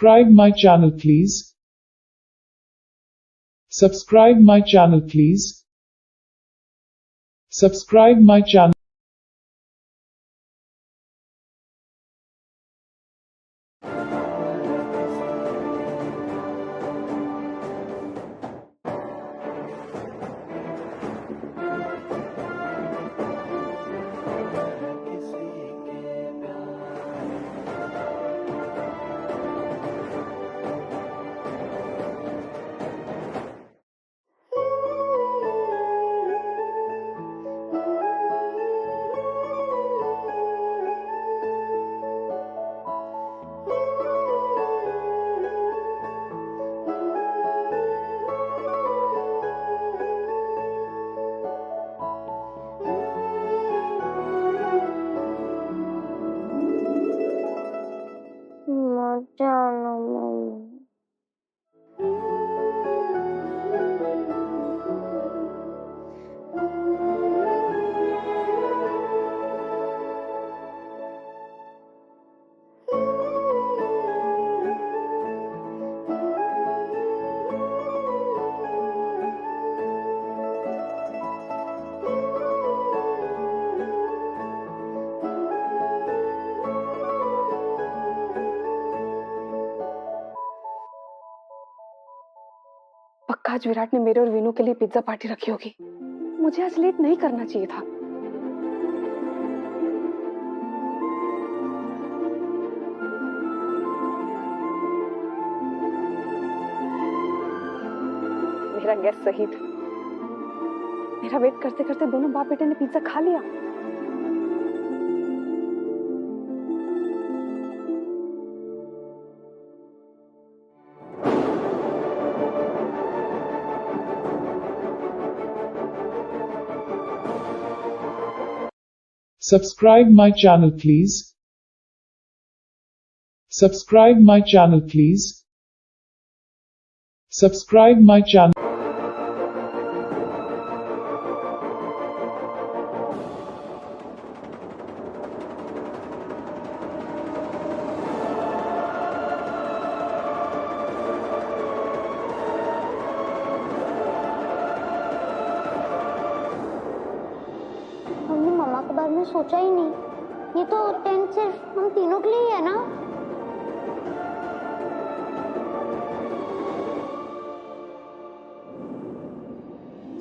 Subscribe my channel please. Subscribe my channel please. Subscribe my channel. पक्का आज विराट ने मेरे और वीनू के लिए पिज्जा पार्टी रखी होगी। मुझे आज लेट नहीं करना चाहिए था। मेरा गैस सही था। मेरा वेट करते करते दोनों बाप बेटे ने पिज्जा खा लिया। Subscribe my channel please. Subscribe my channel please. Subscribe my channel. मम्मा के बारे में सोचा ही नहीं। ये तो टेंट सिर्फ हम तीनों के लिए ही है ना।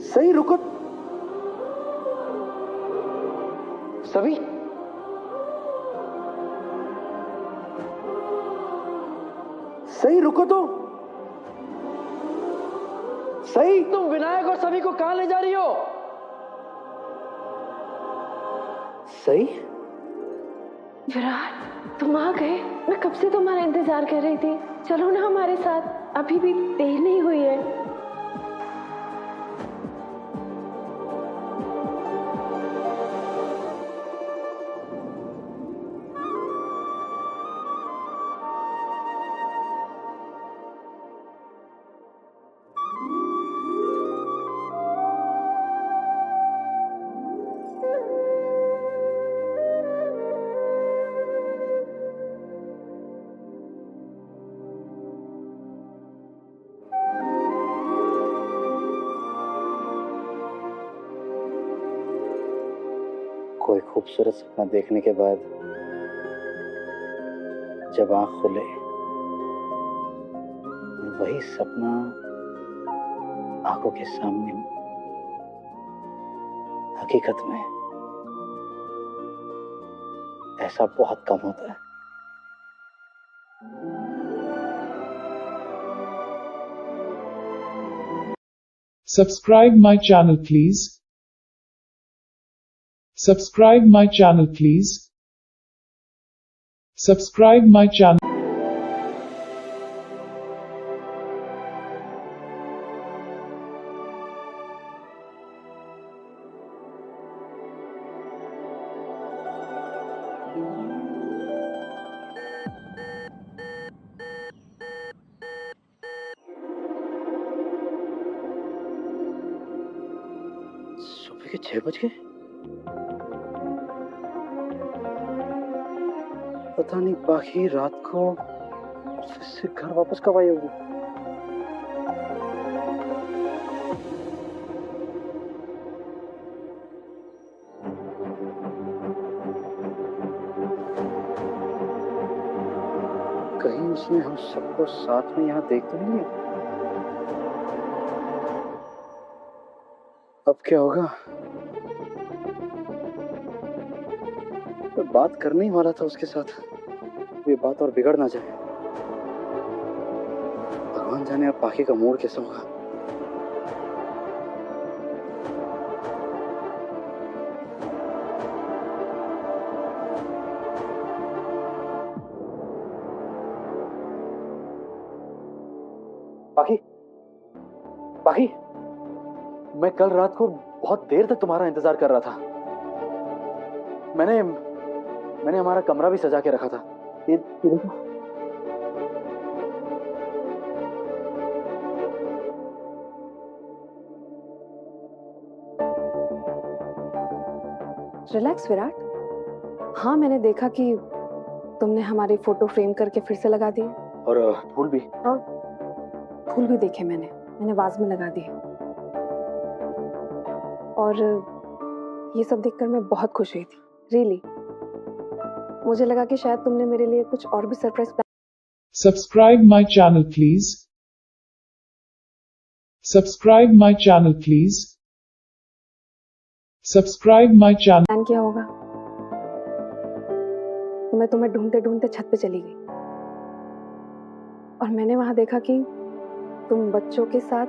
सही रुको। सभी सही रुको तो। सही तुम विनायक और सभी को कहां ले जा रही हो? सही विराट तुम आ गए। मैं कब से तुम्हारा इंतजार कर रही थी। चलो ना हमारे साथ, अभी भी देर नहीं हुई है। कोई खूबसूरत सपना देखने के बाद जब आंख खुले, वही सपना आंखों के सामने हकीकत में ऐसा बहुत कम होता है। Subscribe my channel please. Subscribe my channel please. Subscribe my channel. सुबह के 6 बज गए। पता नहीं बाकी रात को से घर वापस कब आई होगी? कहीं उसने हम सबको साथ में यहाँ देख तो नहीं लिया? अब क्या होगा? मैं बात करने ही वाला था उसके साथ, ये बात और बिगड़ ना जाए। भगवान जाने अब पाखी का मूड कैसा होगा। पाखी, पाखी, मैं कल रात को बहुत देर तक तुम्हारा इंतजार कर रहा था। मैंने हमारा कमरा भी सजा के रखा था। ये देखो। रिलैक्स विराट। हाँ, मैंने देखा कि तुमने हमारी फोटो फ्रेम करके फिर से लगा दी और फूल भी। फूल भी देखे मैंने वाज में लगा दिए। और ये सब देखकर मैं बहुत खुश हुई थी, रियली। मुझे लगा कि शायद तुमने मेरे लिए कुछ और भी surprise plan. Subscribe my channel please. Subscribe my channel please. Subscribe my channel. Plan किया होगा। तो मैं तुम्हें ढूंढते ढूंढते छत पे चली गई और मैंने वहां देखा कि तुम बच्चों के साथ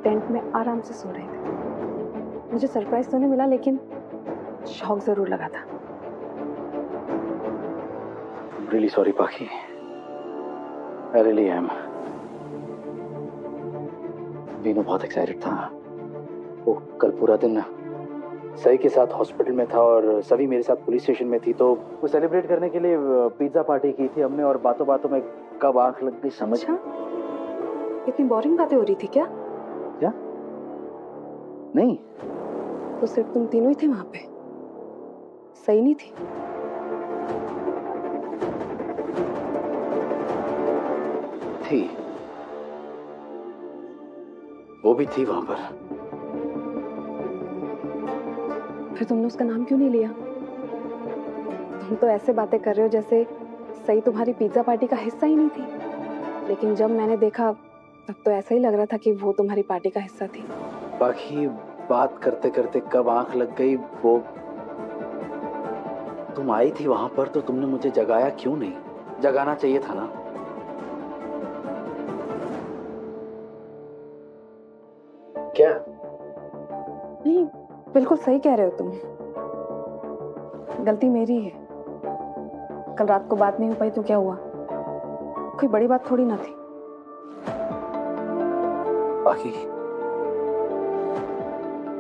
टेंट में आराम से सो रहे थे। मुझे सरप्राइज तो नहीं मिला, लेकिन शौक जरूर लगा था। Really sorry, पाखी। I really am. वीनू बहुत एक्साइटेड था। वो कल पूरा दिन सई के साथ हॉस्पिटल में था और सभी मेरे साथ पुलिस स्टेशन में थी, तो वो सेलिब्रेट करने के लिए पिज्जा पार्टी की थी हमने। और बातों बातों में कब आंख लग गई समझ। अच्छा, इतनी बोरिंग बातें हो रही थी क्या? क्या? नहीं। तो सिर्फ तुम तीनों ही थे वहां पे, सही नहीं थी? थी, वो भी थी वहां पर। फिर तुमने उसका नाम क्यों नहीं लिया? तुम तो ऐसे बातें कर रहे हो जैसे सही तुम्हारी पिज्जा पार्टी का हिस्सा ही नहीं थी। लेकिन जब मैंने देखा तब तो ऐसा ही लग रहा था कि वो तुम्हारी पार्टी का हिस्सा थी। बाकी बात करते करते कब आंख लग गई, वो तुम आई थी वहां पर तो तुमने मुझे जगाया क्यों नहीं? जगाना चाहिए था ना। क्या? नहीं, बिल्कुल सही कह रहे हो तुम। गलती मेरी है। कल रात को बात नहीं हो पाई तो क्या हुआ? कोई बड़ी बात थोड़ी ना थी।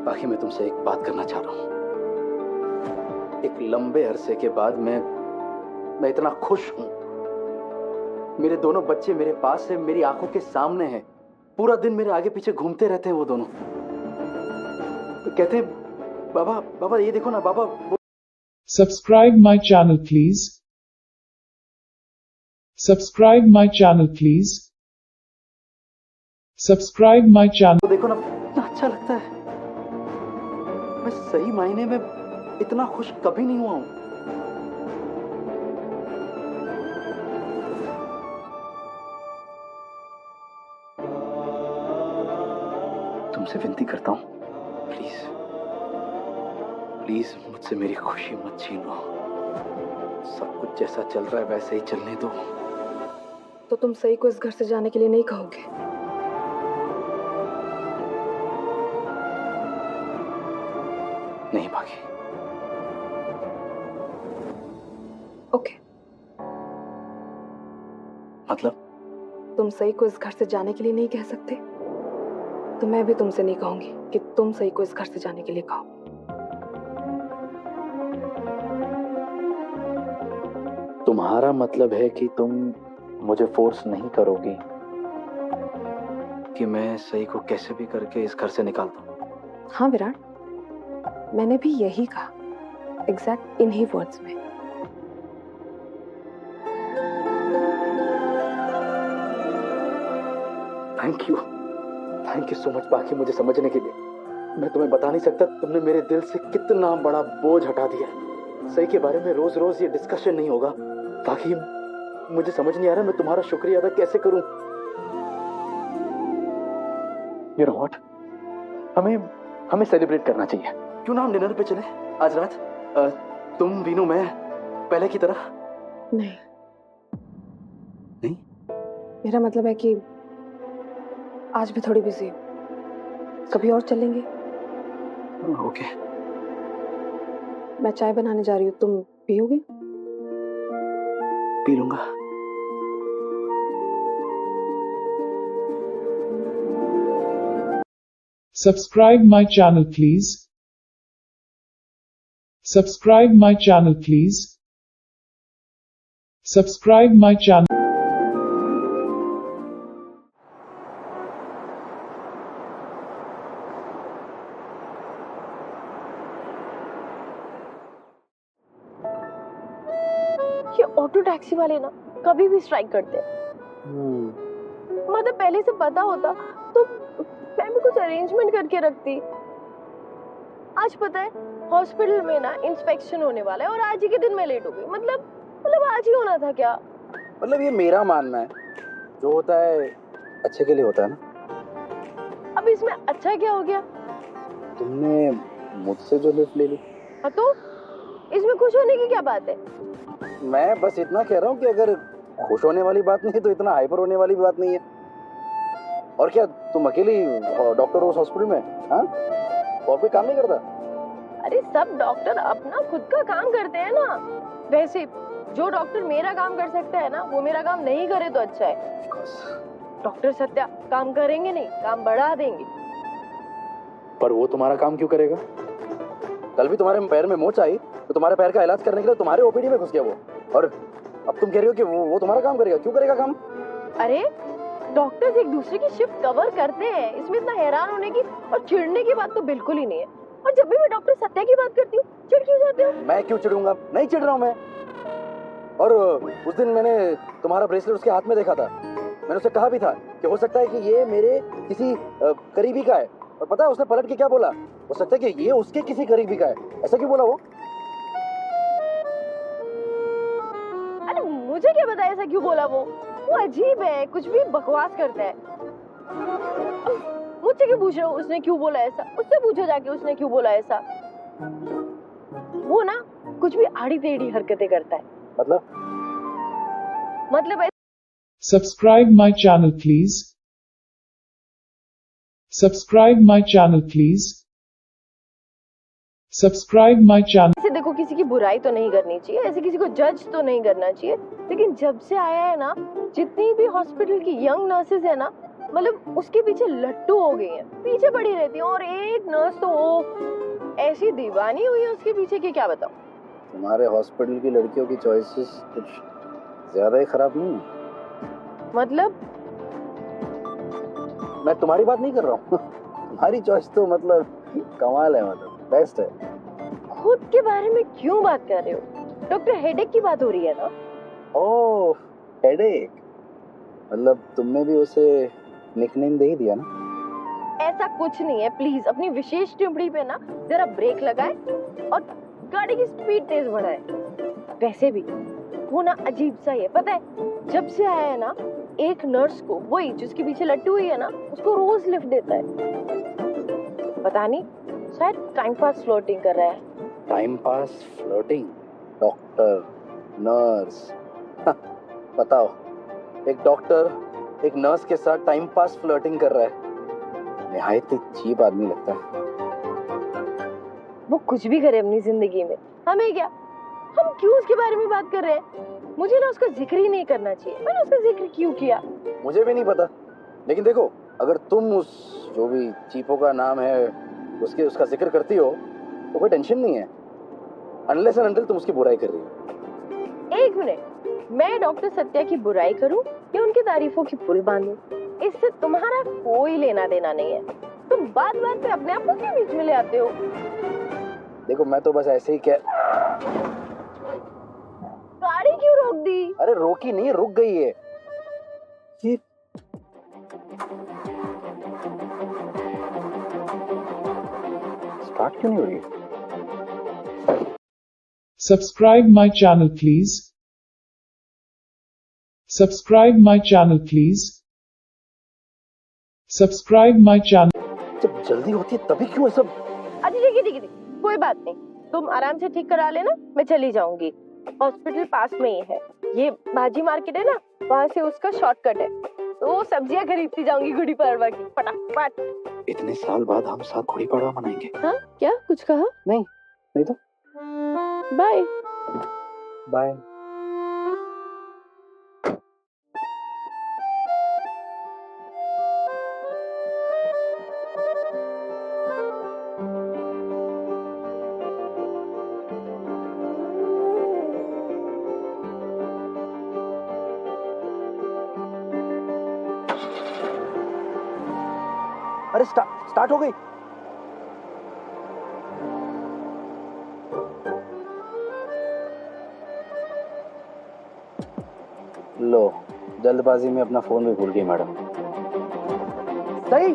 बाकी मैं तुमसे एक बात करना चाह रहा हूं। एक लंबे अरसे के बाद मैं इतना खुश हूं। मेरे दोनों बच्चे मेरे पास है, मेरी आंखों के सामने हैं। पूरा दिन मेरे आगे पीछे घूमते रहते हैं वो दोनों। तो कहते हैं बाबा बाबा ये देखो ना बाबा। Subscribe my channel please. Subscribe my channel please. Subscribe my channel. तो देखो ना, इतना अच्छा लगता है। मैं सही मायने में इतना खुश कभी नहीं हुआ हूं। तुमसे विनती करता हूं, प्लीज प्लीज मुझसे मेरी खुशी मत छीनो। सब कुछ जैसा चल रहा है वैसे ही चलने दो। तो तुम सही को इस घर से जाने के लिए नहीं कहोगे? नहीं भागी। ओके। मतलब? तुम सही को इस घर से जाने के लिए नहीं कह सकते तो मैं भी तुमसे नहीं कहूंगी कि तुम सही को इस घर से जाने के लिए कहो। तुम्हारा मतलब है कि तुम मुझे फोर्स नहीं करोगी कि मैं सही को कैसे भी करके इस घर से निकाल दूं? हाँ विराट, मैंने भी यही कहा, एग्जैक्ट इन्हीं वर्ड्स में। थैंक यू सो मच बाकी मुझे समझने के लिए। मैं तुम्हें बता नहीं सकता तुमने मेरे दिल से कितना बड़ा बोझ हटा दिया। सही के बारे में रोज रोज ये डिस्कशन नहीं होगा। बाकी मुझे समझ नहीं आ रहा मैं तुम्हारा शुक्रिया अदा कैसे करूं। यू नो व्हाट, हमें सेलिब्रेट करना चाहिए। क्यों ना हम डिनर पे चले आज रात? तुम वीनू मैं पहले की तरह। नहीं नहीं? मेरा मतलब है कि आज भी थोड़ी बिजी हूँ, कभी और चलेंगे। ओके। मैं चाय बनाने जा रही हूँ, तुम पियोगे? पी लूंगा। Subscribe my channel please. Subscribe my channel please. Subscribe my channel. ये ऑटो टैक्सी वाले ना कभी भी स्ट्राइक करते हैं। मतलब पहले से पता होता तो मैं भी कुछ अरेंजमेंट करके रखती। आज पता है हॉस्पिटल में ना इंस्पेक्शन होने वाला है और आज ही के दिन मैं लेट हो गई। मतलब आज ही होना था क्या? मतलब ये मेरा मानना है, जो होता है अच्छे के लिए होता है ना। अब इसमें अच्छा क्या हो गया? तुमने मुझसे जो लिफ्ट ले ली। हाँ तो इसमें खुश होने की क्या बात है? मैं बस इतना कह रहा हूँ कि अगर खुश होने वाली बात नहीं तो इतना हाइपर होने वाली बात नहीं है। और क्या तुम अकेली डॉक्टर हो उस हॉस्पिटल में? हाँ, और कोई काम नहीं करता? अरे सब डॉक्टर अपना खुद का काम करते हैं ना। वैसे जो डॉक्टर मेरा काम कर सकता है ना वो मेरा काम नहीं करे तो अच्छा है। डॉक्टर सत्या काम करेंगे नहीं, काम बढ़ा देंगे। पर वो तुम्हारा काम क्यों करेगा? कल भी तुम्हारे पैर में मोच आई तो तुम्हारे पैर का इलाज करने के लिए तुम्हारे ओपीडी में घुस गया वो, और अब तुम कह रही हो कि वो तुम्हारा काम करेगा। क्यों करेगा काम? अरे डॉक्टर्स एक दूसरे की शिफ्ट कवर करते हैं, इसमें इतना हैरान होने की और चिढ़ने की बात तो बिल्कुल ही नहीं है। और जब भी मैं डॉक्टर सत्या की बात करती हूँ चिढ़ क्यों जाते हो? मैं क्यों चिढ़ूंगा? नहीं चिढ़ रहा हूँ मैं। और उस दिन मैंने तुम्हारा ब्रेसलेट उसके हाथ में देखा था। मैंने उसे कहा भी था कि हो सकता है कि ये मेरे किसी करीबी का है, और पता है उसने पलट के क्या बोला? हो सकता है कि ये उसके किसी करीबी का है। ऐसा क्यों बोला वो? अरे मुझे क्या पता ऐसा क्यों बोला वो अजीब है, कुछ भी बकवास करता है। मुझसे क्यों पूछ रहे हो उसने क्यों बोला ऐसा? उससे पूछो जाके उसने क्यों बोला ऐसा। वो ना कुछ भी आड़ी टेढ़ी हरकतें करता है। मतलब Subscribe my channel please. Subscribe my channel please. Subscribe my channel. ऐसे देखो किसी की बुराई तो नहीं करनी चाहिए, ऐसे किसी को जज तो नहीं करना चाहिए, लेकिन जब से आया है ना जितनी भी हॉस्पिटल की यंग नर्सेज है ना मतलब उसके पीछे लट्टू हो गई हैं, पीछे पड़ी रहती हैं। और एक नर्स तो वो ऐसी दीवानी हुई है उसके पीछे कि क्या बताऊं। तुम्हारे हॉस्पिटल की लड़कियों की चॉइसेस कुछ ज्यादा ही खराब नहीं है? मतलब मैं तुम्हारी बात नहीं कर रहा हूँ। तुम्हारी चॉइस तो मतलब कमाल है, मतलब बेस्ट है। खुद के बारे में क्यों बात कर रहे हो? डॉक्टर हेडेक की बात हो रही है ना? ओह हेडेक, मतलब तुमने भी उसे निकनेम दे ही दिया ना? ऐसा कुछ नहीं है, प्लीज अपनी विशेष टिप्पणी पे ना जरा ब्रेक लगाए और गाड़ी की स्पीड तेज बढ़ाए। वैसे भी वो ना अजीब सा ही है, पता है जब से आया है ना एक नर्स को, वही जिसके पीछे लट्टू हुई है ना, उसको रोज लिफ्ट देता है। पता नहीं शायद टाइम पास फ्लोटिंग कर रहा है। Time pass flirting? Doctor nurse, बताओ एक डॉक्टर एक नर्स के साथ टाइम पास फ्लर्टिंग कर रहा है? निहायत ही चीप आदमी लगता है। वो कुछ भी करे अपनी जिंदगी में, हमें क्या? हम क्यों उसके बारे में बात कर रहे हैं? मुझे ना उसका जिक्र ही नहीं करना चाहिए। मैंने उसका जिक्र क्यों किया? मुझे भी नहीं पता, लेकिन देखो अगर तुम उस जो भी चीपो का नाम है उसका जिक्र करती हो तो कोई टेंशन नहीं है, अनलेस एंड अनटिल तुम उसकी बुराई कर रही हो। एक मिनट, मैं डॉक्टर सत्या की बुराई करूं या उनकी तारीफों की पुल बांधूं, इससे तुम्हारा कोई लेना देना नहीं है। तुम बात बात पे अपने आप को क्यों बीच में ले आते हो? देखो मैं तो बस ऐसे ही गाड़ी क्यों रोक दी? अरे रोकी नहीं, रुक गई है। स्टार्ट क्यों नहीं हो रही? Subscribe my channel please. Subscribe my channel please. Subscribe my channel. जब जल्दी होती है तभी क्यों ये सब? अच्छा ठीक है, कोई बात नहीं, तुम आराम से ठीक करा लेना, मैं चली जाऊंगी। हॉस्पिटल पास में ही है, ये भाजी मार्केट है ना, वहाँ से उसका शॉर्टकट है, तो वो सब्जियां खरीदती जाऊंगी गुड़ी पड़वा की फटाफट। इतने साल बाद हम साथ गुड़ी पड़वा मनाएंगे। हाँ क्या कुछ कहा? नहीं तो बाय। बाय। अरे स्टार्ट हो गई। लो, जल्दबाजी में अपना फोन भी भूल गई मैडम। सही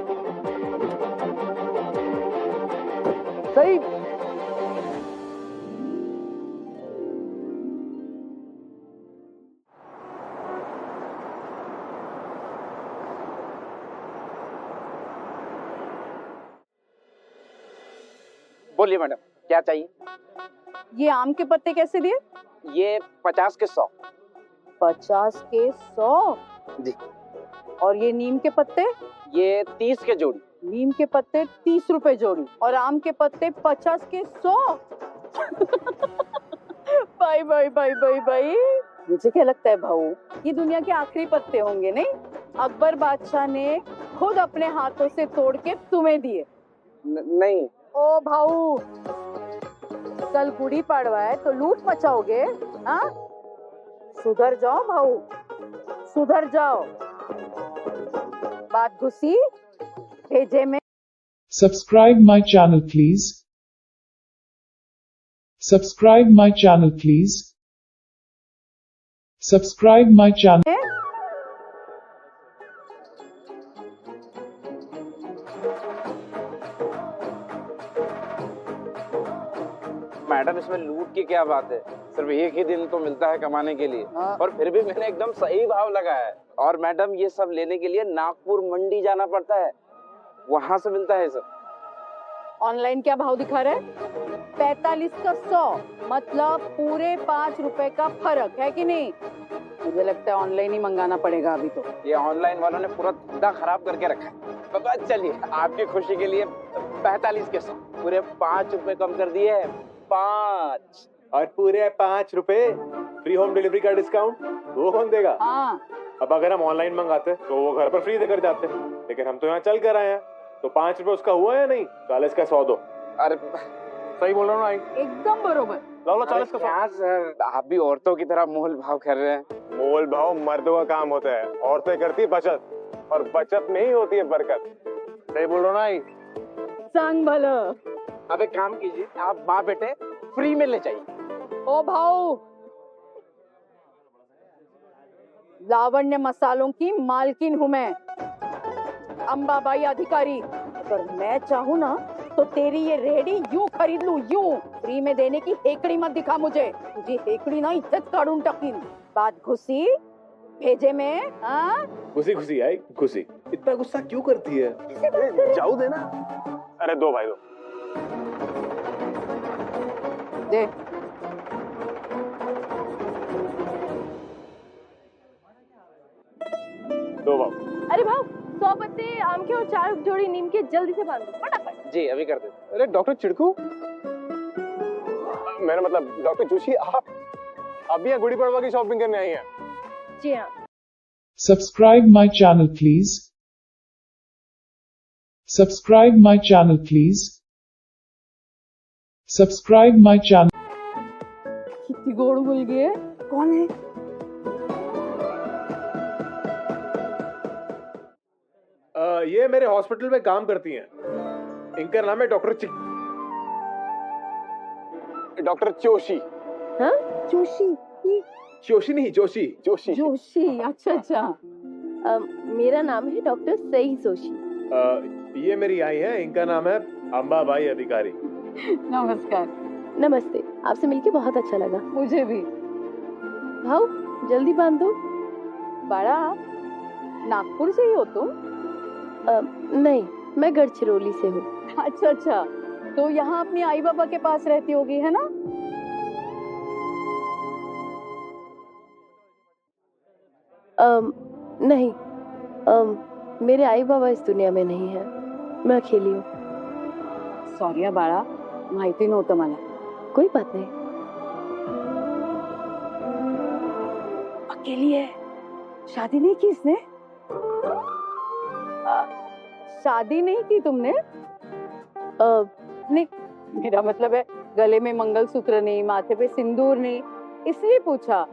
सही। बोलिए मैडम, क्या चाहिए? ये आम के पत्ते कैसे दिए? ये 50 के 100। 50 के 100? जी। और ये नीम के पत्ते? ये 30 के जोड़ी। नीम के पत्ते 30 रुपए जोड़ी और आम के पत्ते 50 के 100। भाई भाई भाई भाई भाई, मुझे क्या लगता है भाऊ, ये दुनिया के आखिरी पत्ते होंगे नहीं? अकबर बादशाह ने खुद अपने हाथों से तोड़ के तुम्हें दिए। नहीं। ओ भाऊ, कल गुड़ी पड़वा है तो लूट मचाओगे? हाँ, सुधर जाओ भाऊ, सुधर जाओ। बात घुसी भेजे में। Subscribe my channel please. Subscribe my channel please. Subscribe my channel. Madam इसमें लूट की क्या बात है, सिर्फ एक ही दिन तो मिलता है कमाने के लिए। हाँ। और फिर भी मैंने एकदम सही भाव लगाया है। और मैडम ये सब लेने के लिए नागपुर मंडी जाना पड़ता है, वहां से मिलता है सब। ऑनलाइन क्या भाव दिखा रहा है? 45 का 100, मतलब पूरे 5 रुपए का फर्क है कि नहीं? मुझे लगता है ऑनलाइन ही मंगाना पड़ेगा अभी तो। ये ऑनलाइन वालों ने पूरा धंधा खराब करके रखा है। बाबा चलिए, आपकी खुशी के लिए 45 के 100, पूरे 5 रुपए कम कर दिए हैं। 5 और पूरे 5 रुपए फ्री होम डिलीवरी का डिस्काउंट वो कौन देगा? हाँ, अब अगर हम ऑनलाइन मंगाते तो वो घर पर फ्री देकर जाते, लेकिन हम तो यहाँ चल कर आए हैं, तो 5 रुपए उसका हुआ या नहीं? 40 का 100 दो। अरे सही बोल रहा हूँ ना? एकदम बरोबर। लो 40 का 100। क्या सर, आप भी औरतों की तरह मोल भाव कर रहे हैं। मोल भाव मर्दों का काम होता है, औरतें करती है बचत, और बचत में ही होती है बरकत। सही बोल रहा हूँ ना? सांग भला। अब एक काम कीजिए, आप माँ बेटे फ्री में ले जाइए। ओ भाऊ, लावण्य मसालों की मालकिन हूँ मैं, अंबाबाई अधिकारी। अगर मैं चाहूँ ना तो तेरी ये रेडी यूं खरीद लूं, यूं। फ्री में देने की हेकड़ी मत दिखा मुझे, तुझी हेकड़ी ना इज्जत काढून टाकीन। बात घुसी भेजे में? हाँ, घुसी घुसी आई घुसी। इतना गुस्सा क्यों करती है? जाऊ देना। अरे दो भाई दो। दे। दो भाव। अरे भाव, 100 पत्ते आम के और 4 जोड़ी नीम के जल्दी से बांध दो फटाफट। जी अभी कर देते। अरे डॉक्टर चिड़कू, मेरा मतलब डॉक्टर जोशी, आप अभी यहाँ गुड़ी पड़वा की शॉपिंग करने आई हैं? जी हाँ। Subscribe my channel please. Subscribe my channel please. Subscribe my channel. कितनी गोड़ बोल गई है? कौन है? ये मेरे हॉस्पिटल में काम करती हैं, इनका नाम है डॉक्टर जोशी। हाँ? जोशी? जोशी नहीं, जोशी। जोशी, अच्छा अच्छा। मेरा नाम है डॉक्टर सई जोशी। ये मेरी आई है, इनका नाम है अंबाबाई अधिकारी। नमस्कार। नमस्ते, आपसे मिलके बहुत अच्छा लगा। मुझे भी। भाव जल्दी बांध दो। बाड़ा, नागपुर से ही हो तुम? नहीं, मैं गढ़चिरौली से हूँ। अच्छा अच्छा, तो यहाँ अपनी आई बाबा के पास रहती होगी, है ना? नहीं, मेरे आई बाबा इस दुनिया में नहीं है, मैं अकेली हूँ। सॉरी बाळा, माहिती नव्हतं मला। कोई बात नहीं। अकेली है? शादी नहीं की इसने? शादी नहीं की तुमने? नहीं, मेरा मतलब है गले में मंगलसूत्र नहीं, माथे पे सिंदूर नहीं, इसलिए पूछा।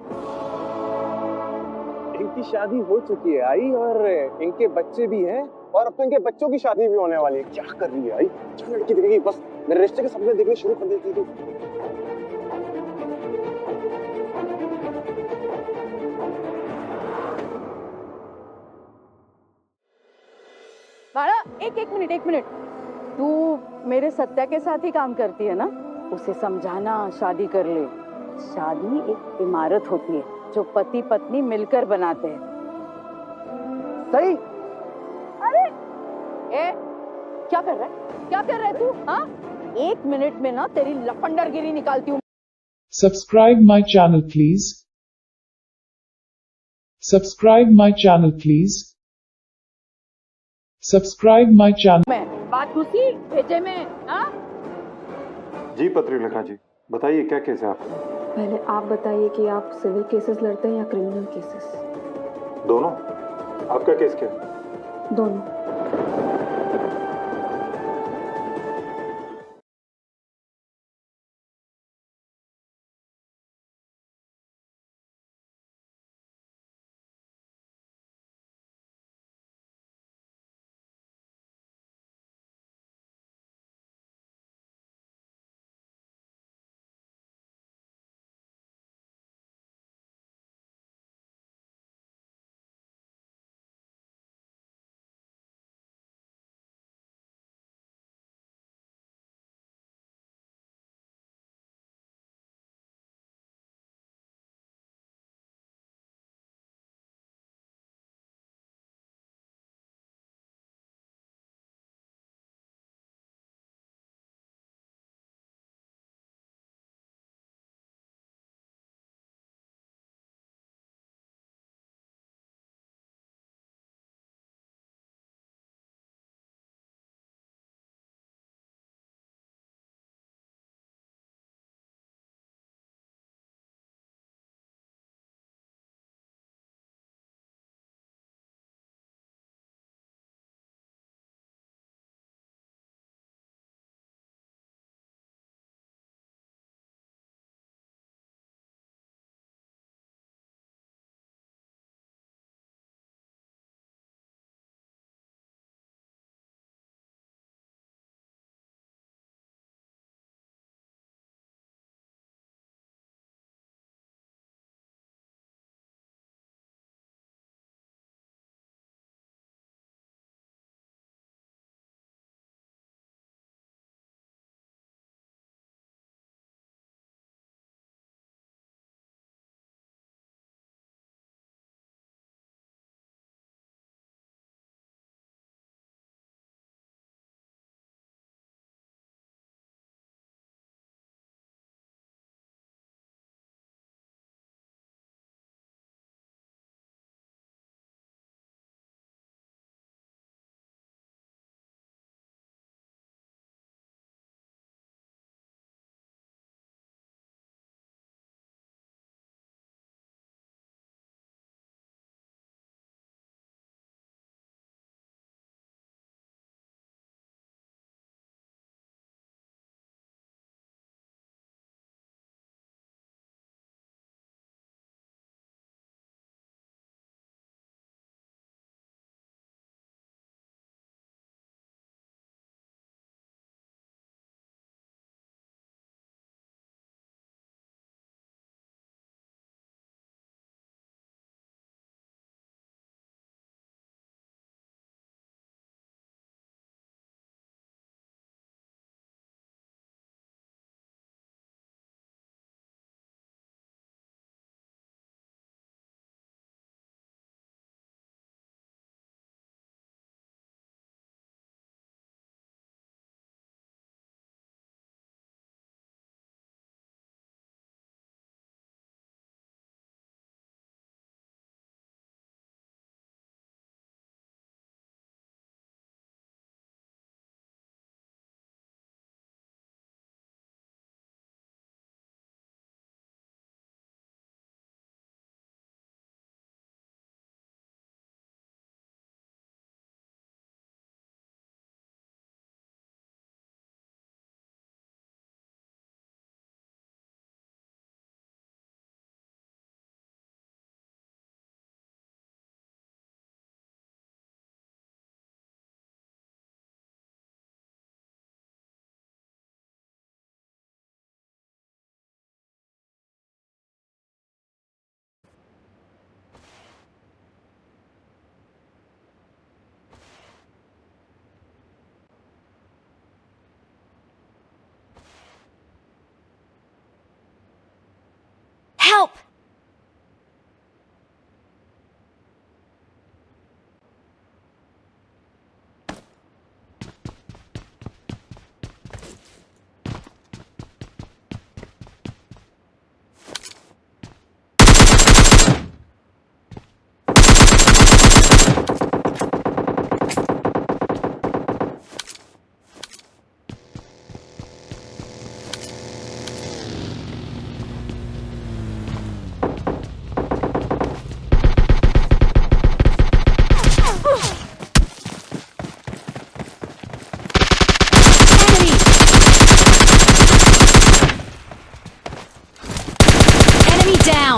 इनकी शादी हो चुकी है आई, और इनके बच्चे भी हैं, और अब तो इनके बच्चों की शादी भी होने वाली है। क्या कर रही है आई? अच्छा लड़की दिखेगी बस मेरे रिश्ते के सपने देखने शुरू कर देती थी। बाळा, एक मिनट। तू मेरे सत्या के साथ ही काम करती है ना? उसे समझाना शादी कर ले। शादी एक इमारत होती है जो पति पत्नी मिलकर बनाते हैं। सही। अरे ए, क्या कर रहा है तू? हाँ, 1 मिनट में ना तेरी लफंडरगिरी निकालती हूँ। Subscribe my channel please. Subscribe my channel please. Subscribe my channel. मैं बात घुसी भेजे में? हाँ, जी पत्रिलेखा जी, बताइए क्या केस है आपका? पहले आप बताइए कि आप सिविल केसेस लड़ते हैं या क्रिमिनल केसेस? दोनों। आपका केस क्या है? दोनों।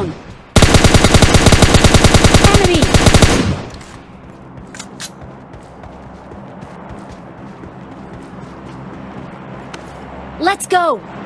down. Enemy. Let's go.